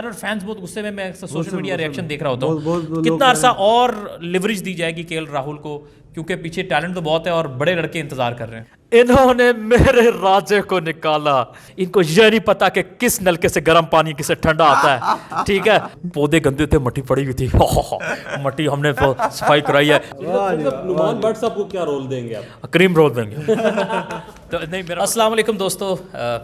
और फैंस बहुत गुस्से में, मैं सोशल मीडिया रिएक्शन देख रहा होता बहुत हूँ। लोग कितना अरसा और लिवरेज दी जाएगी केएल राहुल को, क्योंकि पीछे टैलेंट तो बहुत है और बड़े लड़के इंतजार कर रहे हैं। इन्होंने मेरे राजे को निकाला, इनको ये नहीं पता कि किस नलके से गर्म पानी किसे ठंडा आता है। ठीक है, पौधे गंदे थे, मट्टी पड़ी हुई थी, मट्टी हमने सफाई कराई है। नुमान भट्ट साहब को क्या रोल देंगे आप? क्रीम रोल देंगे। तो नहीं मेरा अस्सलाम वालेकुम दोस्तों,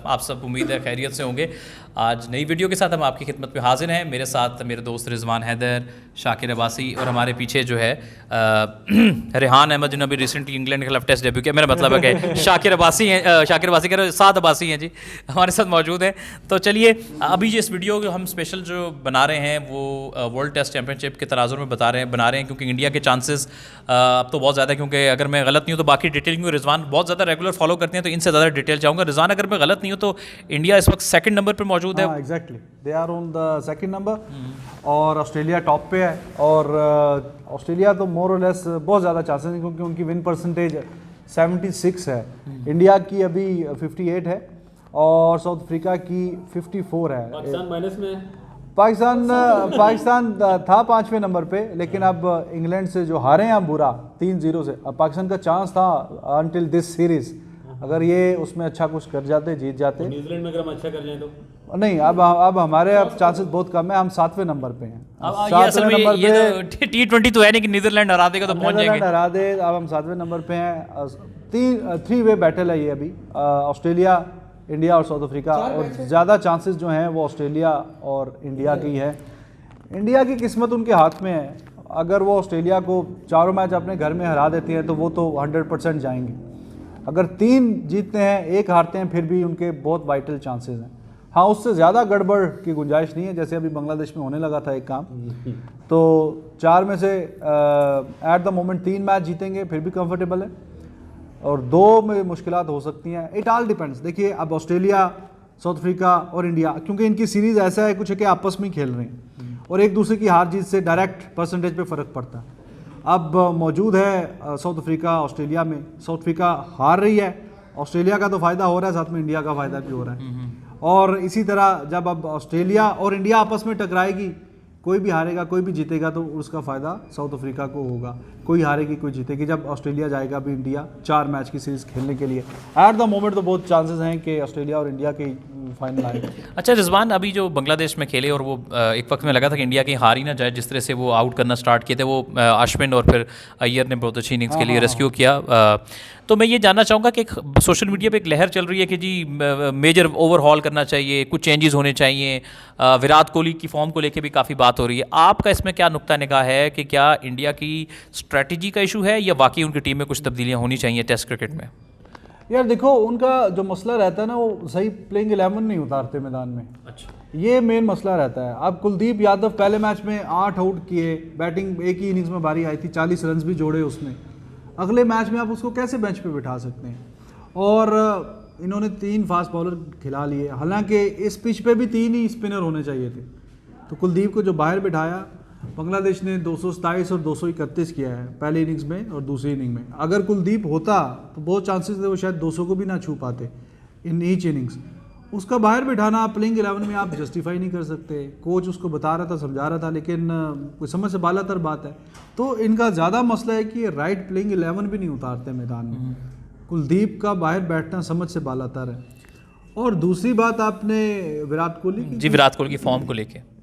आप सब उम्मीद है खैरियत से होंगे। आज नई वीडियो के साथ हम आपकी खिदमत में हाजिर हैं। मेरे साथ मेरे दोस्त रिजवान हैदर, शाकिर अब्बासी और हमारे पीछे जो है रेहान अहमद, जिन्होंने अभी रिसेंटली इंग्लैंड के खिलाफ टेस्ट डेब्यू किया। मेरा मतलब है कि शाकिर अब्बासी हैं, शाकिर अब्बासी कह रहे साद अब्बासी हैं जी, हमारे साथ मौजूद हैं। तो चलिए अभी जो इस वीडियो को हम स्पेशल जो बना रहे हैं वो वर्ल्ड टेस्ट चैम्पियनशिप के तनाजुर में बना रहे हैं, क्योंकि इंडिया के चांसेस अब तो बहुत ज़्यादा है। क्योंकि अगर मैं गलत नहीं हूँ तो बाकी डिटेल क्योंकि रिजवान बहुत ज़्यादा रेगुलर फॉलो करते हैं तो इनसे ज़्यादा डिटेल चाहूँगा। रिजवान, अगर मैं गलत नहीं हूँ तो इंडिया इस वक्त सेकंड नंबर पर मौजूद है। Exactly, they are on the second number और ऑस्ट्रेलिया टॉप पे है। और ऑस्ट्रेलिया तो मोर और लेस बहुत ज़्यादा चांसेस हैं क्योंकि उनकी विन परसेंटेज 76 है। इंडिया की अभी 58 है और साउथ अफ्रीका की 54 है। पाकिस्तान माइनस में है। पाकिस्तान था 5वें नंबर पे, लेकिन अब इंग्लैंड से जो हारे हैं हम बुरा 3-0 से। अब पाकिस्तान का चांस था अनटिल दिस सीरीज, अगर ये उसमें अच्छा कुछ कर जाते, जीत जाते। न्यूजीलैंड में अगर हम अच्छा कर जाएं तो नहीं, अब हमारे अब चांसेस बहुत कम है। हम 7वें नंबर पे हैं। ये असल में ये तो T20 तो है नहीं कि नीदरलैंड हरा देगा तो पहुंच जाएंगे। हरा दे, अब हम 7वें नंबर पे हैं। 3 वे बैटल है ये अभी, ऑस्ट्रेलिया, इंडिया और साउथ अफ्रीका। और ज़्यादा चांसेस जो हैं वो ऑस्ट्रेलिया और इंडिया की है। इंडिया की किस्मत उनके हाथ में है। अगर वो ऑस्ट्रेलिया को चारों मैच अपने घर में हरा देती हैं तो वो तो 100% जाएंगे। अगर 3 जीतते हैं, 1 हारते हैं, फिर भी उनके बहुत वाइटल चांसेस हैं। हाँ, उससे ज़्यादा गड़बड़ की गुंजाइश नहीं है, जैसे अभी बांग्लादेश में होने लगा था एक काम। तो 4 में से एट द मोमेंट 3 मैच जीतेंगे फिर भी कंफर्टेबल है, और 2 में मुश्किलात हो सकती हैं। It all depends. देखिए, अब ऑस्ट्रेलिया, साउथ अफ्रीका और इंडिया, क्योंकि इनकी सीरीज़ ऐसा है कुछ है कि आपस में खेल रहे हैं और एक दूसरे की हार जीत से डायरेक्ट परसेंटेज पे फ़र्क पड़ता है। अब मौजूद है साउथ अफ्रीका ऑस्ट्रेलिया में। साउथ अफ्रीका हार रही है, ऑस्ट्रेलिया का तो फ़ायदा हो रहा है, साथ में इंडिया का फ़ायदा भी हो रहा है। और इसी तरह जब अब ऑस्ट्रेलिया और इंडिया आपस में टकराएगी, कोई भी हारेगा कोई भी जीतेगा तो उसका फ़ायदा साउथ अफ्रीका को होगा। कोई हारेगी कोई जीतेगी। जब ऑस्ट्रेलिया जाएगा भी इंडिया 4 मैच की सीरीज़ खेलने के लिए, एट द मोमेंट तो बहुत चांसेस हैं कि ऑस्ट्रेलिया और इंडिया के फाइनल आएगा। अच्छा रिजवान, अभी जो बांग्लादेश में खेले और वो एक वक्त में लगा था कि इंडिया की हार ही ना जाए, जिस तरह से वो आउट करना स्टार्ट किए थे, वो अश्विन और फिर अय्यर ने बहुत अच्छी इनिंग्स के लिए रेस्क्यू किया। तो मैं ये जानना चाहूँगा कि सोशल मीडिया पे एक लहर चल रही है कि जी मेजर ओवरहॉल करना चाहिए, कुछ चेंजेस होने चाहिए, विराट कोहली की फॉर्म को लेके भी काफ़ी बात हो रही है। आपका इसमें क्या नुक्ता निगाह है कि क्या इंडिया की स्ट्रैटेजी का इशू है या वाकई उनकी टीम में कुछ तब्दीलियाँ होनी चाहिए टेस्ट क्रिकेट में? यार देखो, उनका जो मसला रहता है ना, वो सही प्लेइंग 11 नहीं उतारते मैदान में। अच्छा, ये मेन मसला रहता है। अब कुलदीप यादव पहले मैच में 8 आउट किए, बैटिंग एक ही इनिंग्स में बारी आई थी, 40 रन भी जोड़े उसने। अगले मैच में आप उसको कैसे बेंच पे बिठा सकते हैं? और इन्होंने 3 फास्ट बॉलर खिला लिए, हालांकि इस पिच पे भी 3 ही स्पिनर होने चाहिए थे। तो कुलदीप को जो बाहर बिठाया, बांग्लादेश ने 227 और 231 किया है पहले इनिंग्स में और दूसरी इनिंग में। अगर कुलदीप होता तो बहुत चांसेस थे वो शायद 200 को भी ना छू पाते इन ईच इनिंग्स। उसका बाहर बिठाना प्लेइंग 11 में आप जस्टिफाई नहीं कर सकते। कोच उसको बता रहा था, समझा रहा था, लेकिन कोई समझ से बालातर बात है। तो इनका ज़्यादा मसला है कि राइट प्लेइंग 11 भी नहीं उतारते मैदान में। कुलदीप का बाहर बैठना समझ से बालातर है। और दूसरी बात आपने विराट कोहली की, जी विराट कोहली की फॉर्म को लेके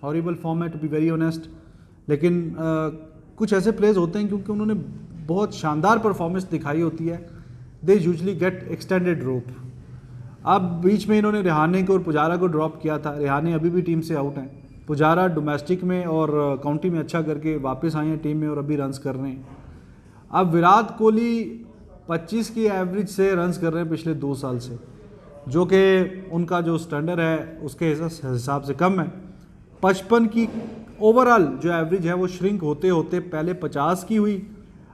हॉरिबल फॉर्म है टू बी वेरी ऑनेस्ट, लेकिन कुछ ऐसे प्लेयर्स होते हैं क्योंकि उन्होंने बहुत शानदार परफॉर्मेंस दिखाई होती है, दे यूजुअली गेट एक्सटेंडेड रोप। अब बीच में इन्होंने रिहाने को और पुजारा को ड्रॉप किया था। रिहाने अभी भी टीम से आउट हैं। पुजारा डोमेस्टिक में और काउंटी में अच्छा करके वापस आए हैं टीम में और अभी रन्स कर रहे हैं। अब विराट कोहली 25 की एवरेज से रन्स कर रहे हैं पिछले 2 साल से, जो कि उनका जो स्टैंडर्ड है उसके हिसाब से कम है। 55 की ओवरऑल जो एवरेज है वो श्रिंक होते होते पहले 50 की हुई,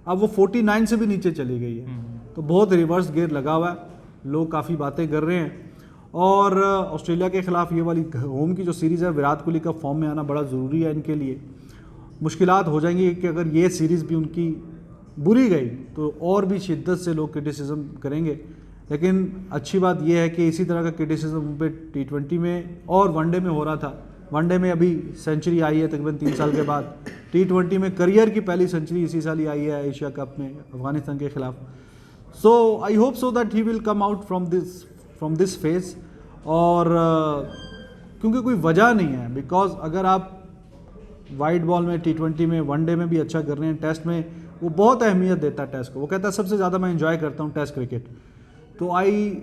अब वो 49 से भी नीचे चली गई है। तो बहुत रिवर्स गियर लगा हुआ है, लोग काफ़ी बातें कर रहे हैं। और ऑस्ट्रेलिया के खिलाफ ये वाली होम की जो सीरीज़ है, विराट कोहली का फॉर्म में आना बड़ा ज़रूरी है इनके लिए। मुश्किलात हो जाएंगी कि अगर ये सीरीज़ भी उनकी बुरी गई तो और भी शिद्दत से लोग क्रिटिसिज्म करेंगे। लेकिन अच्छी बात यह है कि इसी तरह का क्रिटिसिज्म उन पर T20 में और वनडे में हो रहा था, वनडे में अभी सेंचुरी आई है तकरीबन 3 साल के बाद। T20 में करियर की पहली सेंचुरी इसी साल ही आई है एशिया कप में अफगानिस्तान के खिलाफ। So I hope so that he will come out from this phase. और क्योंकि कोई वजह नहीं है, बिकॉज अगर आप वाइट बॉल में T20 में वनडे में भी अच्छा कर रहे हैं, टेस्ट में वो बहुत अहमियत देता है टेस्ट को। वो कहता है सबसे ज़्यादा मैं एंजॉय करता हूँ टेस्ट क्रिकेट। तो I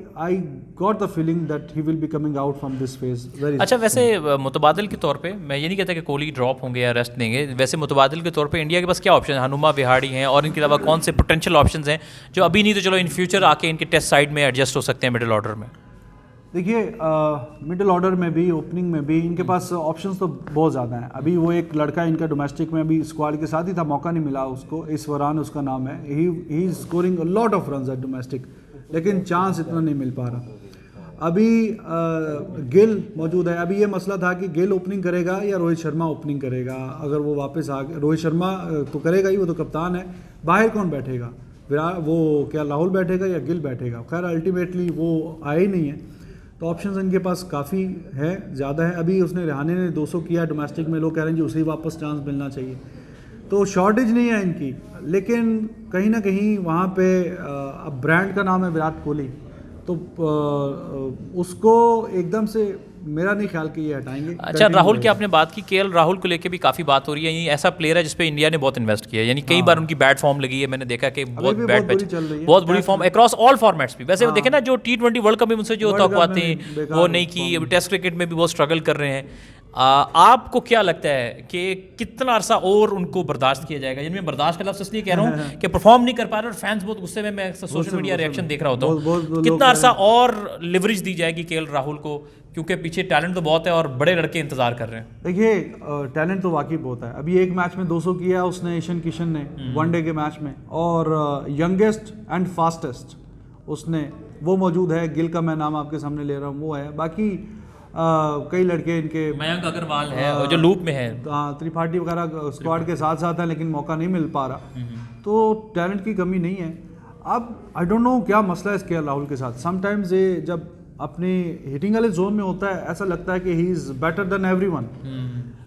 got the feeling that he will be coming out from this phase very. अच्छा, वैसे मुतबादिल के तौर पे मैं ये नहीं कहता कि कोहली ड्रॉप होंगे या रेस्ट लेंगे, वैसे मुतबादिल के तौर पे इंडिया के पास क्या ऑप्शन है? हनुमा विहाड़ी हैं और इनके अलावा कौन से पोटेंशियल ऑप्शंस हैं जो अभी नहीं तो चलो इन फ्यूचर आके इनके टेस्ट साइड में एडजस्ट हो सकते हैं मिडिल ऑर्डर में? देखिए मिडिल ऑर्डर में भी, ओपनिंग में भी इनके पास ऑप्शंस तो बहुत ज़्यादा हैं। अभी वो एक लड़का इनका डोमेस्टिक में अभी स्क्वाड के साथ ही था, मौका नहीं मिला उसको, ईश्वरान उसका नाम है। He is scoring a lot of runs at domestic, लेकिन चांस इतना नहीं मिल पा रहा। अभी गिल मौजूद है। अभी ये मसला था कि गिल ओपनिंग करेगा या रोहित शर्मा ओपनिंग करेगा। अगर वो वापस आ गए, रोहित शर्मा तो करेगा ही, वो तो कप्तान है। बाहर कौन बैठेगा? विराट, वो क्या राहुल बैठेगा या गिल बैठेगा? खैर अल्टीमेटली वो आए ही नहीं है। तो ऑप्शंस इनके पास काफ़ी है, ज़्यादा है। अभी उसने रिहाने ने 200 किया डोमेस्टिक में, लोग कह रहे हैं कि उसे ही वापस चांस मिलना चाहिए। तो शॉर्टेज नहीं है इनकी, लेकिन कहीं ना कहीं वहाँ पे अब ब्रांड का नाम है विराट कोहली, तो उसको एकदम से मेरा नहीं ख्याल कि ये हटाएंगे। अच्छा, राहुल की आपने बात की, केएल राहुल को लेके भी काफ़ी बात हो रही है। ये ऐसा प्लेयर है जिस पे इंडिया ने बहुत इन्वेस्ट किया है, यानी कई बार उनकी बैड फॉर्म लगी है। मैंने देखा कि बहुत बैड पिच, बहुत बुरी फॉर्म अक्रॉस ऑल फॉर्मेट्स भी। वैसे देखें ना, जो T20 वर्ल्ड कप में उनसे जो तवक्कुआते हैं वो नहीं की। अभी टेस्ट क्रिकेट में भी बहुत स्ट्रगल कर रहे हैं। आपको क्या लगता है कि कितना अरसा और उनको बर्दाश्त किया जाएगा? जिनमें बर्दाश्त का लफ्ज़ इसलिए कह रहा हूँ कि परफॉर्म नहीं कर पा रहे और फैंस बहुत गुस्से में, मैं सोशल मीडिया रिएक्शन देख रहा होता हूँ। कितना अरसा और लिवरेज दी जाएगी केएल राहुल को, क्योंकि पीछे टैलेंट तो बहुत है और बड़े लड़के इंतजार कर रहे हैं? देखिए टैलेंट तो वाकई बहुत है। अभी एक मैच में 200 किया उसने, ईशान किशन ने, वनडे के मैच में। और यंगेस्ट एंड फास्टेस्ट उसने वो मौजूद है। गिल का मैं नाम आपके सामने ले रहा हूँ, वो है। बाकी कई लड़के इनके, मयंक अग्रवाल है जो लूप में है, त्रिपाठी वगैरह स्क्वाड के साथ साथ है, लेकिन मौका नहीं मिल पा रहा। तो टैलेंट की कमी नहीं है। अब आई डोंट नो क्या मसला है केएल राहुल के साथ। समटाइम्स ये जब अपनी हिटिंग वाले जोन में होता है, ऐसा लगता है कि he is better than everyone,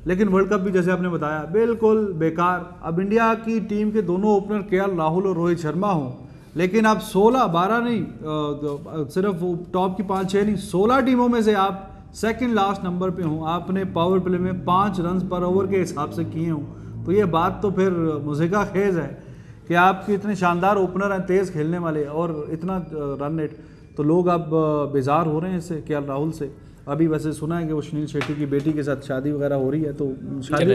लेकिन वर्ल्ड कप भी जैसे आपने बताया बिल्कुल बेकार। अब इंडिया की टीम के दोनों ओपनर केएल राहुल और रोहित शर्मा हों, लेकिन आप 16-12 नहीं, सिर्फ टॉप की 5-6 नहीं, 16 टीमों में से आप सेकंड लास्ट नंबर पे हूँ। आपने पावर प्ले में 5 रन पर ओवर के हिसाब से किए हूँ, तो ये बात तो फिर मुझेगा खेज है कि आपके इतने शानदार ओपनर हैं, तेज़ खेलने वाले, और इतना रन रेट। तो लोग अब बेजार हो रहे हैं इससे, केएल राहुल से। अभी वैसे सुना है कि वो सुनील शेट्टी की बेटी के साथ शादी वगैरह हो रही है, तो शादी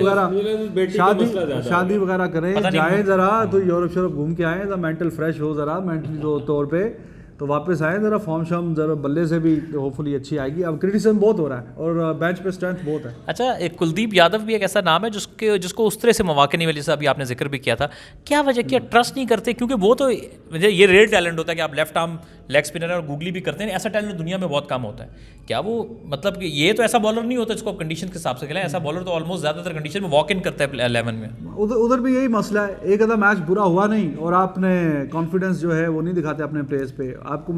वगैरह करें, जाए ज़रा तो यूरोप शोरोप घूम के आए, ज़रा मेंटल फ्रेश हो, ज़रा मेंटली तौर पे तो वापस आए, ज़रा फॉर्म शॉर्म ज़रा बल्ले से भी होपफुली अच्छी आएगी। अब क्रिटिसिज्म बहुत हो रहा है और बेंच पे स्ट्रेंथ बहुत है। अच्छा, एक कुलदीप यादव भी एक ऐसा नाम है जिसको उस तरह से मौके नहीं मिले, जैसे अभी आपने जिक्र भी किया था। क्या वजह, क्या ट्रस्ट नहीं करते? क्योंकि वो तो ये रेयर टैलेंट होता है कि आप लेफ्ट आर्म लेग स्पिनर और गूगली भी करते हैं, ऐसा टैलेंट दुनिया में बहुत कम होता है। क्या वो मतलब कि ये तो ऐसा बॉलर नहीं होता जिसको आप कंडीशन के हिसाब से खेलें? ऐसा बॉलर तो ऑलमोस्ट ज़्यादातर कंडीशन में वॉक इन करता है 11 में। उधर भी यही मसला है, एक आधा मैच बुरा हुआ नहीं और आपने कॉन्फिडेंस जो है वो नहीं दिखाते अपने प्लेयर्स पे। आपको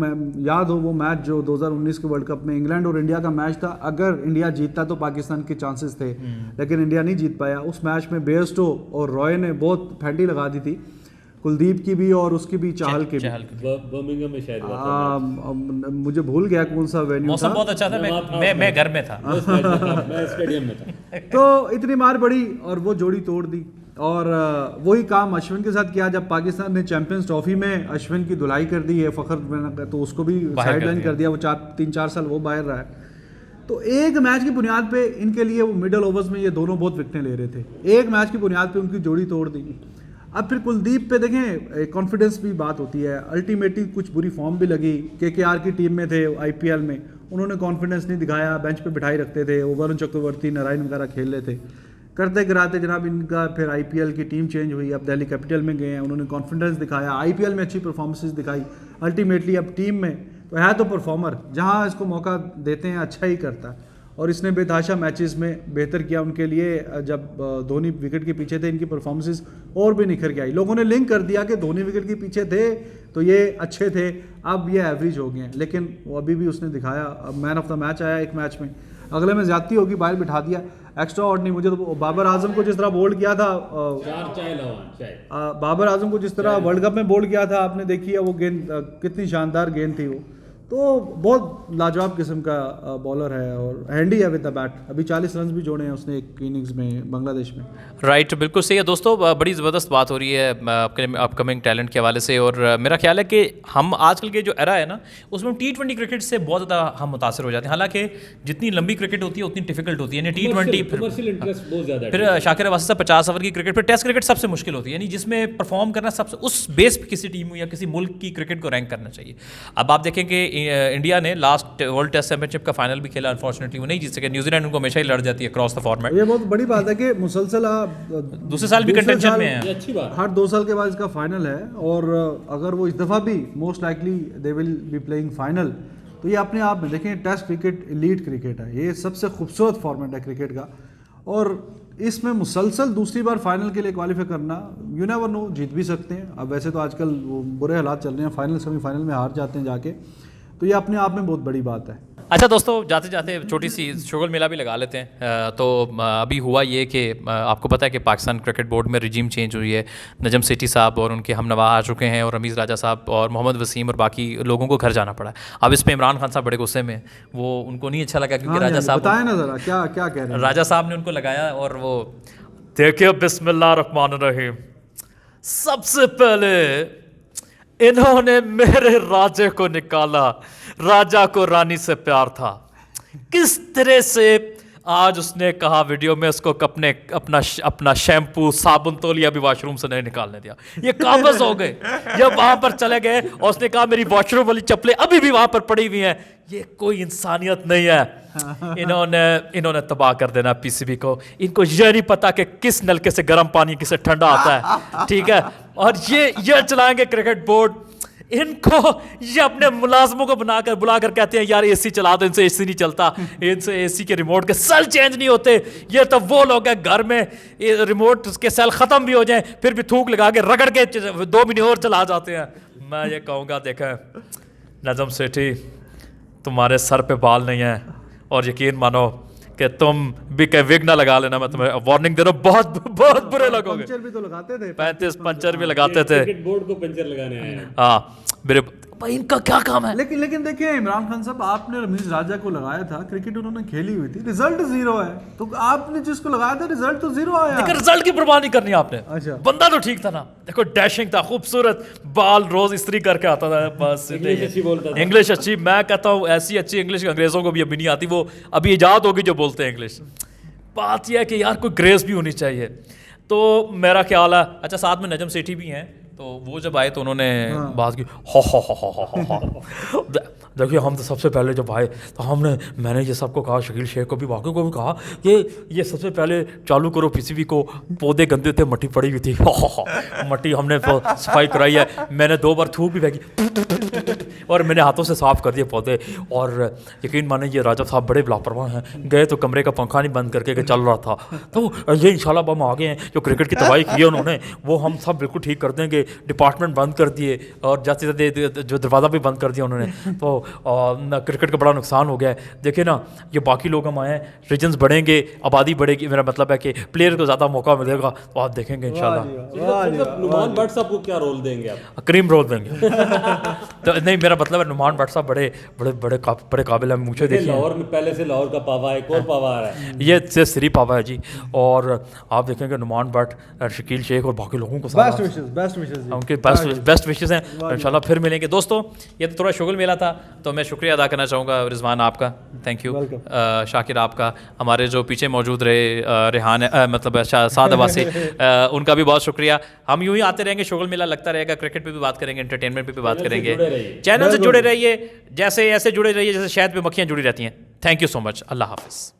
याद हो वो मैच जो 2019 के वर्ल्ड कप में इंग्लैंड और इंडिया का मैच था, अगर इंडिया जीतता तो पाकिस्तान के चांसेस थे, लेकिन इंडिया नहीं जीत पाया। उस मैच में बेयरस्टो और रॉय ने बहुत फैंटी लगा दी थी, कुलदीप की भी और उसकी भी, चाहल की भी। बर्मिंघम में शायद हुआ था। मुझे भूल गया कौन सा वेन्यू था। मौसम बहुत अच्छा था, मैं घर में था, मैं स्टेडियम में था। तो इतनी मार पड़ी और वो जोड़ी तोड़ दी। और वही काम अश्विन के साथ किया जब पाकिस्तान ने चैंपियंस ट्रॉफी में अश्विन की धुलाई कर दी है, फखर, तो उसको भी साइडलाइन कर दिया। वो 3-4 साल वो बाहर रहा है। तो एक मैच की बुनियाद पे इनके लिए वो मिडल ओवर्स में ये दोनों बहुत विकेटें ले रहे थे, एक मैच की बुनियाद पे उनकी जोड़ी तोड़ दी। अब फिर कुलदीप पे देखें, कॉन्फिडेंस भी बात होती है। अल्टीमेटली कुछ बुरी फॉर्म भी लगी, केकेआर की टीम में थे आईपीएल में, उन्होंने कॉन्फिडेंस नहीं दिखाया, बेंच पे बिठाई रखते थे। वरुण चक्रवर्ती, नारायण वगैरह खेल रहे थे, करते कराते जनाब इनका फिर आईपीएल की टीम चेंज हुई, अब दिल्ली कैपिटल में गए हैं, उन्होंने कॉन्फिडेंस दिखाया, आईपीएल में अच्छी परफॉर्मेंसेस दिखाई। अल्टीमेटली अब टीम में तो है तो परफॉर्मर, जहाँ इसको मौका देते हैं अच्छा ही करता है। और इसने बेतहाशा मैचेस में बेहतर किया उनके लिए। जब धोनी विकेट के पीछे थे, इनकी परफॉर्मेंसेस और भी निखर के आई। लोगों ने लिंक कर दिया कि धोनी विकेट के पीछे थे तो ये अच्छे थे, अब ये एवरेज हो गए हैं, लेकिन वो अभी भी उसने दिखाया। अब मैन ऑफ द मैच आया एक मैच में। अगले में ज्यादती होगी, बाहर बिठा दिया, एक्स्ट्रा ऑर्डिनरी। मुझे तो बाबर आजम को जिस तरह बोल्ड किया था, बाबर आजम को जिस तरह वर्ल्ड कप में बोल्ड किया था, आपने देखी है वो गेंद, कितनी शानदार गेंद थी वो। तो बहुत लाजवाब किस्म का बॉलर है और हैंडी है विद द बैट। अभी 40 रन भी जोड़े हैं उसने एक इनिंग्स में बांग्लादेश में। राइट, बिल्कुल सही है दोस्तों। बड़ी ज़बरदस्त बात हो रही है अपकमिंग टैलेंट के हवाले से, और मेरा ख्याल है कि हम आजकल के जो एरा है ना, उसमें T20 क्रिकेट से बहुत ज़्यादा हम मुतासर हो जाते हैं। हालांकि जितनी लंबी क्रिकेट होती है उतनी डिफिकल्ट होती है, यानी T20 फिर शाकिर अब्बासी साहब 50 ओवर की क्रिकेट, फिर टेस्ट क्रिकेट सबसे मुश्किल होती है, यानी जिसमें परफॉर्म करना सबसे उस बेस पे किसी टीम या किसी मुल्क की क्रिकेट को रैंक करना चाहिए। अब आप देखें कि इंडिया ने लास्ट वर्ल्ड टेस्ट चैंपियनशिप का फाइनल भी खेला, अनफॉर्चुनेटली वो नहीं जीत सके। न्यूजीलैंड उनको हमेशा ही लड़ जाती है क्रॉस द फॉर्मेट। ये बहुत बड़ी बात है कि मुसलसल दूसरे साल भी कंटेंशन में है, अच्छी बात। हर 2 साल के बाद इसका फाइनल है, और अगर वो इस दफ़ा भी most likely they will be playing final, तो ये अपने आप में देखें टेस्ट क्रिकेट एलीट क्रिकेट है, ये सबसे खूबसूरत फॉर्मेट है क्रिकेट का, और इसमें मुसलसल दूसरी बार फाइनल के लिए क्वालिफाई करना, यू नेवर नो, जीत भी सकते हैं। अब वैसे तो आजकल वो बुरे हालात चल रहे हैं, फाइनल सेमीफाइनल में हार जाते हैं जाके, तो ये अपने आप में बहुत बड़ी बात है। अच्छा दोस्तों, जाते जाते छोटी सी शुगल मेला भी लगा लेते हैं। तो अभी हुआ ये कि आपको पता है कि पाकिस्तान क्रिकेट बोर्ड में रिजीम चेंज हुई है। नजम सेठी साहब और उनके हमनवा आ चुके हैं, और रमीज़ राजा साहब और मोहम्मद वसीम और बाकी लोगों को घर जाना पड़ा है। अब इस पर इमरान खान साहब बड़े गुस्से में, वो उनको नहीं अच्छा लगा, क्योंकि राजा साहब, बताएं ना ज़रा क्या क्या कह रहे हैं। राजा साहब ने उनको लगाया, और वो देखिए बिस्मिल्लाह रहमान रहीम, सबसे पहले इन्होंने मेरे राजे को निकाला, राजा को रानी से प्यार था, किस तरह से आज उसने कहा वीडियो में उसको अपना शैम्पू साबुन तौलिया भी वॉशरूम से नहीं निकालने दिया। ये काबज हो गए जब वहां पर चले गए, और उसने कहा मेरी वॉशरूम वाली चप्पलें अभी भी वहां पर पड़ी हुई हैं। ये कोई इंसानियत नहीं है। इन्होंने तबाह कर देना पीसीबी को। इनको ये नहीं पता कि किस नलके से गर्म पानी किसे ठंडा आता है, ठीक है, और ये चलाएंगे क्रिकेट बोर्ड। इनको ये अपने मुलाजमों को बुलाकर कहते हैं यार एसी चला दो, इनसे एसी नहीं चलता, इनसे एसी के रिमोट के सेल चेंज नहीं होते। ये तो वो लोग हैं घर में रिमोट के सेल ख़त्म भी हो जाएं फिर भी थूक लगा के रगड़ के 2 महीने और चला जाते हैं। मैं ये कहूँगा, देखें नजम सेठी, तुम्हारे सर पे बाल नहीं है, और यकीन मानो कि तुम भी कहीं विग ना लगा लेना, मैं तुम्हें वार्निंग दे रहा हूँ, बहुत बुरे लगोगे। पंचर भी तो लगाते थे, 35 पंचर भी लगाते थे। क्रिकेट बोर्ड को पंचर लगाने आए हैं। हाँ, मेरे भाई इनका क्या काम है। लेकिन देखिए इमरान खान साहब, आपने रमीज राजा को लगाया था, क्रिकेट उन्होंने खेली हुई थी, रिजल्ट 0 है, तो आपने जिसको लगाया था रिजल्ट तो 0 आया। लेकिन रिजल्ट की परवाह नहीं करनी आपने। अच्छा, बंदा तो ठीक था ना, देखो डैशिंग था, खूबसूरत बाल, रोज इस्त्री करके आता था, बस इंग्लिश अच्छी बोलता था। इंग्लिश अच्छी, मैं कहता हूँ ऐसी अच्छी इंग्लिश अंग्रेजों को भी अभी नहीं आती, वो अभी इजाद होगी जो बोलते हैं इंग्लिश। बात यह है कि यार कोई ग्रेस भी होनी चाहिए, तो मेरा ख्याल है। अच्छा, साथ में नजम सेठी भी हैं, तो वो जब आए तो उन्होंने बात की, देखिए हम तो सबसे पहले जब आए तो मैंने ये सबको कहा, शकील शेख को भी, बाकी को भी कहा कि ये सबसे पहले चालू करो पीसीबी को, पौधे गंदे थे, मट्टी पड़ी हुई थी, मट्टी हमने सफाई कराई है, मैंने 2 बार थूक भी फेंकी और मैंने हाथों से साफ़ कर दिए पौधे। और यकीन माने ये राजा साहब बड़े लापरवाह हैं, गए तो कमरे का पंखा नहीं बंद करके चल रहा था। तो ये इंशाल्लाह हम आगे हैं, जो क्रिकेट की तबाही की है उन्होंने, वो हम सब बिल्कुल ठीक कर देंगे। डिपार्टमेंट बंद कर दिए, और जैसे जो दरवाज़ा भी बंद कर दिया उन्होंने, तो क्रिकेट का बड़ा नुकसान हो गया है। देखिए ना, ये बाकी लोग हम आए हैं, रीजन्स बढ़ेंगे, आबादी बढ़ेगी, मेरा मतलब है कि प्लेयर को ज़्यादा मौका मिलेगा, तो आप देखेंगे इंशाल्लाह। नुमान भट्ट साहब को क्या रोल देंगे आप? क्रीम रोल देंगे। तो नहीं, मेरा मतलब है नुमान भट्ट साहब बड़े काबिल हैं। मुझे देखिए लाहौर में पहले से लाहौर का पावा है, एक और पावा आ रहा है, ये से सिरी पावा है जी। और आप देखेंगे नुमान भट्ट, शकील शेख और बाकी लोगों को बेस्ट विशेस उनके बेस्ट विशेस हैं। इंशाल्लाह फिर मिलेंगे दोस्तों। ये तो थोड़ा शुगल मेला था, तो मैं शुक्रिया अदा करना चाहूँगा रिजवान आपका, थैंक यू, शाकिर आपका, हमारे जो पीछे मौजूद रहे रेहान मतलब साद अब्बासी, उनका भी बहुत शुक्रिया। हम यूँ ही आते रहेंगे, शुगल मेला लगता रहेगा, क्रिकेट पे भी बात करेंगे, एंटरटेनमेंट पे भी बात करेंगे। चैनल से जुड़े रहिए, जैसे ऐसे जुड़े रहिए जैसे शहद पे मक्खियाँ जुड़ी रहती हैं। थैंक यू सो मच, अल्लाह हाफिज़।